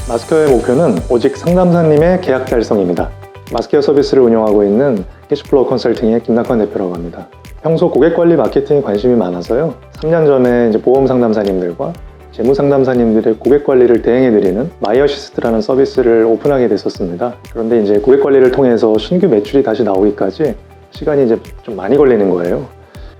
마스케어의 목표는 오직 상담사님의 계약 달성입니다. 마스케어 서비스를 운영하고 있는 캐시플로우 컨설팅의 김낙환 대표라고 합니다. 평소 고객관리 마케팅에 관심이 많아서요. 3년 전에 이제 보험 상담사님들과 재무 상담사님들의 고객관리를 대행해드리는 마이어시스트라는 서비스를 오픈하게 됐었습니다. 그런데 이제 고객관리를 통해서 신규 매출이 다시 나오기까지 시간이 이제 좀 많이 걸리는 거예요.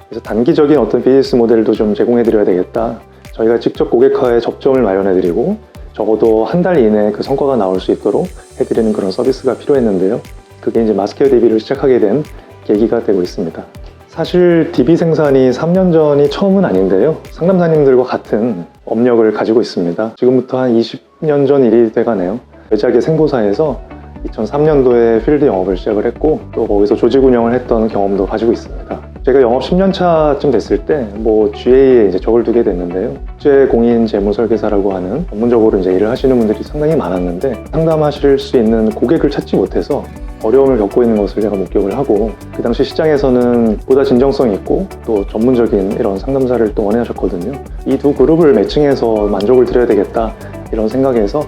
그래서 단기적인 어떤 비즈니스 모델도 좀 제공해드려야 되겠다. 저희가 직접 고객과의 접점을 마련해드리고 적어도 한 달 이내에 그 성과가 나올 수 있도록 해드리는 그런 서비스가 필요했는데요. 그게 이제 마스케어 DB를 시작하게 된 계기가 되고 있습니다. 사실 DB 생산이 3년 전이 처음은 아닌데요. 상담사님들과 같은 업력을 가지고 있습니다. 지금부터 한 20년 전 일이 돼가네요. 외작의 생보사에서 2003년도에 필드 영업을 시작을 했고 또 거기서 조직 운영을 했던 경험도 가지고 있습니다. 제가 영업 10년 차쯤 됐을 때 GA에 이제 적을 두게 됐는데요. 국제 공인 재무 설계사라고 하는 전문적으로 이제 일을 하시는 분들이 상당히 많았는데 상담하실 수 있는 고객을 찾지 못해서 어려움을 겪고 있는 것을 제가 목격을 하고 그 당시 시장에서는 보다 진정성 있고 또 전문적인 이런 상담사를 또 원하셨거든요. 이 두 그룹을 매칭해서 만족을 드려야 되겠다 이런 생각에서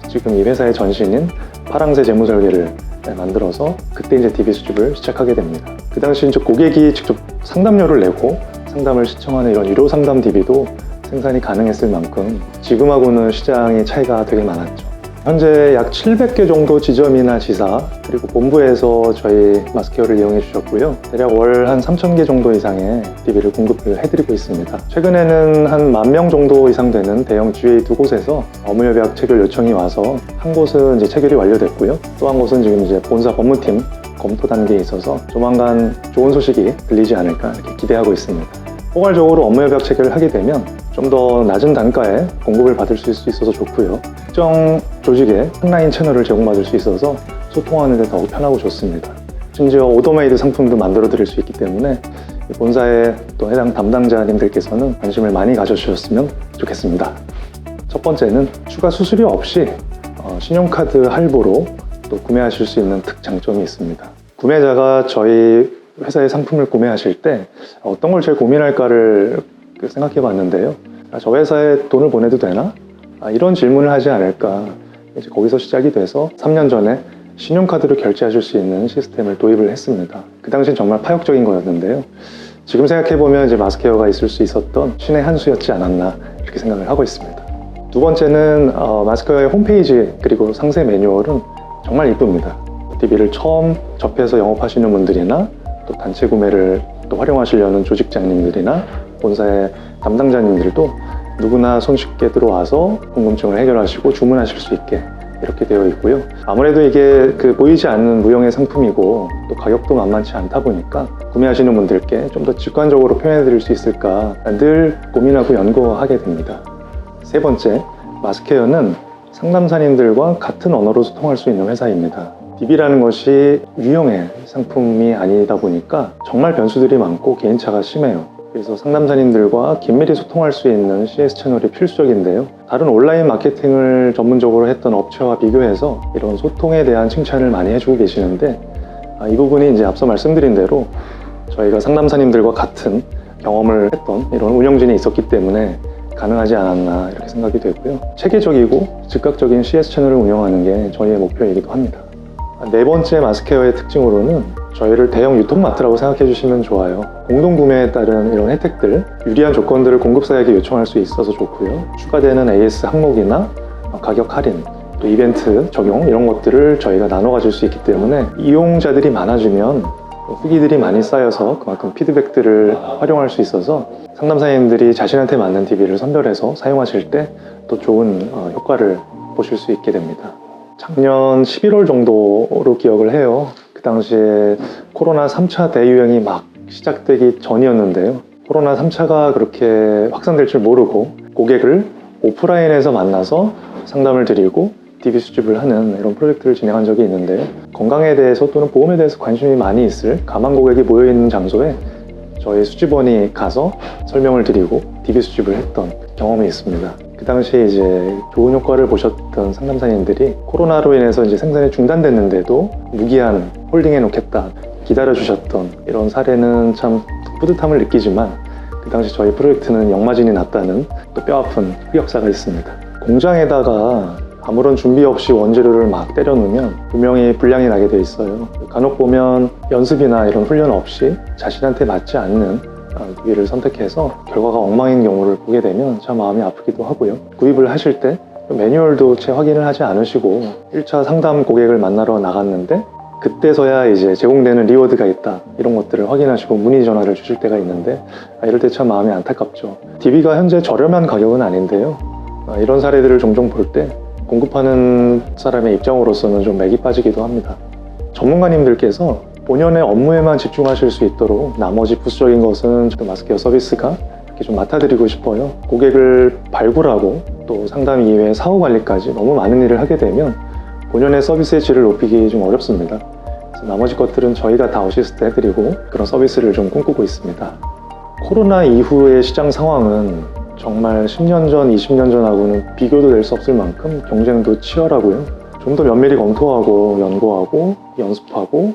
지금 이 회사의 전신인 파랑새 재무설계를 만들어서 그때 이제 DB 수집을 시작하게 됩니다. 그 당시 이제 고객이 직접 상담료를 내고 상담을 시청하는 이런 유료 상담 DB도 생산이 가능했을 만큼 지금하고는 시장의 차이가 되게 많았죠. 현재 약 700개 정도 지점이나 지사 그리고 본부에서 저희 마스케어를 이용해 주셨고요. 대략 월 한 3,000개 정도 이상의 DB를 공급해드리고 있습니다. 최근에는 한 10,000명 정도 이상 되는 대형 GA 두 곳에서 업무협약 체결 요청이 와서 한 곳은 이제 체결이 완료됐고요. 또 한 곳은 지금 이제 본사 법무팀 검토 단계에 있어서 조만간 좋은 소식이 들리지 않을까 이렇게 기대하고 있습니다. 포괄적으로 업무협약 체결을 하게 되면 좀 더 낮은 단가에 공급을 받을 수 있어서 좋고요. 특정 조직의 온라인 채널을 제공받을 수 있어서 소통하는 데 더욱 편하고 좋습니다. 심지어 오더메이드 상품도 만들어 드릴 수 있기 때문에 본사의 또 해당 담당자님들께서는 관심을 많이 가져주셨으면 좋겠습니다. 첫 번째는 추가 수수료 없이 신용카드 할부로 또 구매하실 수 있는 특장점이 있습니다. 구매자가 저희 회사의 상품을 구매하실 때 어떤 걸 제일 고민할까를 생각해 봤는데요. 저 회사에 돈을 보내도 되나? 이런 질문을 하지 않을까. 이제 거기서 시작이 돼서 3년 전에 신용카드로 결제하실 수 있는 시스템을 도입을 했습니다. 그 당시엔 정말 파격적인 거였는데요. 지금 생각해보면 이제 마스케어가 있을 수 있었던 신의 한 수였지 않았나 이렇게 생각을 하고 있습니다. 두 번째는 마스케어의 홈페이지 그리고 상세 매뉴얼은 정말 이쁩니다. DB를 처음 접해서 영업하시는 분들이나 또 단체 구매를 또 활용하시려는 조직장님들이나 본사의 담당자님들도 누구나 손쉽게 들어와서 궁금증을 해결하시고 주문하실 수 있게 이렇게 되어 있고요. 아무래도 이게 보이지 않는 무형의 상품이고 또 가격도 만만치 않다 보니까 구매하시는 분들께 좀 더 직관적으로 표현해 드릴 수 있을까 늘 고민하고 연구하게 됩니다. 세 번째, 마스케어는 상담사님들과 같은 언어로 소통할 수 있는 회사입니다. DB라는 것이 유형의 상품이 아니다 보니까 정말 변수들이 많고 개인차가 심해요. 그래서 상담사님들과 긴밀히 소통할 수 있는 CS 채널이 필수적인데요. 다른 온라인 마케팅을 전문적으로 했던 업체와 비교해서 이런 소통에 대한 칭찬을 많이 해주고 계시는데 이 부분이 이제 앞서 말씀드린 대로 저희가 상담사님들과 같은 경험을 했던 이런 운영진이 있었기 때문에 가능하지 않았나 이렇게 생각이 되고요. 체계적이고 즉각적인 CS 채널을 운영하는 게 저희의 목표이기도 합니다. 네 번째 마스케어의 특징으로는 저희를 대형 유통마트라고 생각해 주시면 좋아요. 공동구매에 따른 이런 혜택들, 유리한 조건들을 공급사에게 요청할 수 있어서 좋고요. 추가되는 AS 항목이나 가격 할인, 또 이벤트 적용 이런 것들을 저희가 나눠 가질 수 있기 때문에 이용자들이 많아지면 후기들이 많이 쌓여서 그만큼 피드백들을 활용할 수 있어서 상담사님들이 자신한테 맞는 DB를 선별해서 사용하실 때 또 좋은 효과를 보실 수 있게 됩니다. 작년 11월 정도로 기억을 해요. 그 당시에 코로나 3차 대유행이 막 시작되기 전이었는데요. 코로나 3차가 그렇게 확산될 줄 모르고 고객을 오프라인에서 만나서 상담을 드리고 DB 수집을 하는 이런 프로젝트를 진행한 적이 있는데요. 건강에 대해서 또는 보험에 대해서 관심이 많이 있을 가망 고객이 모여있는 장소에 저희 수집원이 가서 설명을 드리고 DB 수집을 했던 경험이 있습니다. 그 당시에 이제 좋은 효과를 보셨던 상담사님들이 코로나로 인해서 이제 생산이 중단됐는데도 무기한 홀딩해 놓겠다 기다려주셨던 이런 사례는 참 뿌듯함을 느끼지만 그 당시 저희 프로젝트는 역마진이 났다는 또 뼈아픈 흑역사가 있습니다. 공장에다가 아무런 준비 없이 원재료를 막 때려 넣으면 분명히 불량이 나게 돼 있어요. 간혹 보면 연습이나 이런 훈련 없이 자신한테 맞지 않는 기기를 선택해서 결과가 엉망인 경우를 보게 되면 참 마음이 아프기도 하고요. 구입을 하실 때 매뉴얼도 채 확인을 하지 않으시고 1차 상담 고객을 만나러 나갔는데 그때서야 이제 제공되는 리워드가 있다, 이런 것들을 확인하시고 문의 전화를 주실 때가 있는데 이럴 때 참 마음이 안타깝죠. DB가 현재 저렴한 가격은 아닌데요. 이런 사례들을 종종 볼 때 공급하는 사람의 입장으로서는 좀 맥이 빠지기도 합니다. 전문가님들께서 본연의 업무에만 집중하실 수 있도록 나머지 부수적인 것은 마스케어 서비스가 이렇게 좀 맡아드리고 싶어요. 고객을 발굴하고 또 상담 이외에 사후 관리까지 너무 많은 일을 하게 되면 본연의 서비스의 질을 높이기 좀 어렵습니다. 그래서 나머지 것들은 저희가 다 어시스트 해드리고 그런 서비스를 좀 꿈꾸고 있습니다. 코로나 이후의 시장 상황은 정말 10년 전, 20년 전하고는 비교도 될 수 없을 만큼 경쟁도 치열하고요. 좀 더 면밀히 검토하고 연구하고 연습하고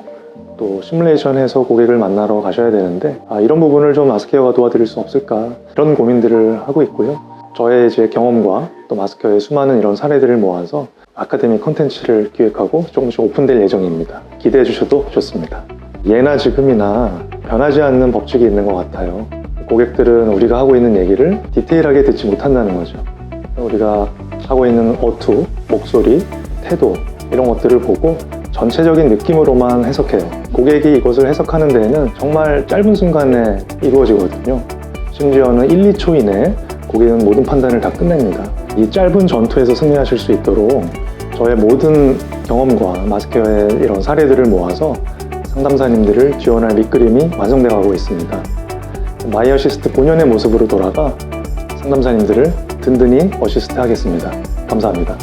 또 시뮬레이션해서 고객을 만나러 가셔야 되는데 이런 부분을 좀 마스케어가 도와드릴 수 없을까, 이런 고민들을 하고 있고요. 저의 이제 경험과 또 마스케어의 수많은 이런 사례들을 모아서 아카데미 콘텐츠를 기획하고 조금씩 오픈될 예정입니다. 기대해 주셔도 좋습니다. 예나 지금이나 변하지 않는 법칙이 있는 것 같아요. 고객들은 우리가 하고 있는 얘기를 디테일하게 듣지 못한다는 거죠. 우리가 하고 있는 어투, 목소리, 태도, 이런 것들을 보고 전체적인 느낌으로만 해석해요. 고객이 이것을 해석하는 데에는 정말 짧은 순간에 이루어지거든요. 심지어는 1, 2초 이내에 고객은 모든 판단을 다 끝냅니다. 이 짧은 전투에서 승리하실 수 있도록 저의 모든 경험과 마스케어의 이런 사례들을 모아서 상담사님들을 지원할 밑그림이 완성되어 가고 있습니다. 마이 어시스트 본연의 모습으로 돌아가 상담사님들을 든든히 어시스트 하겠습니다. 감사합니다.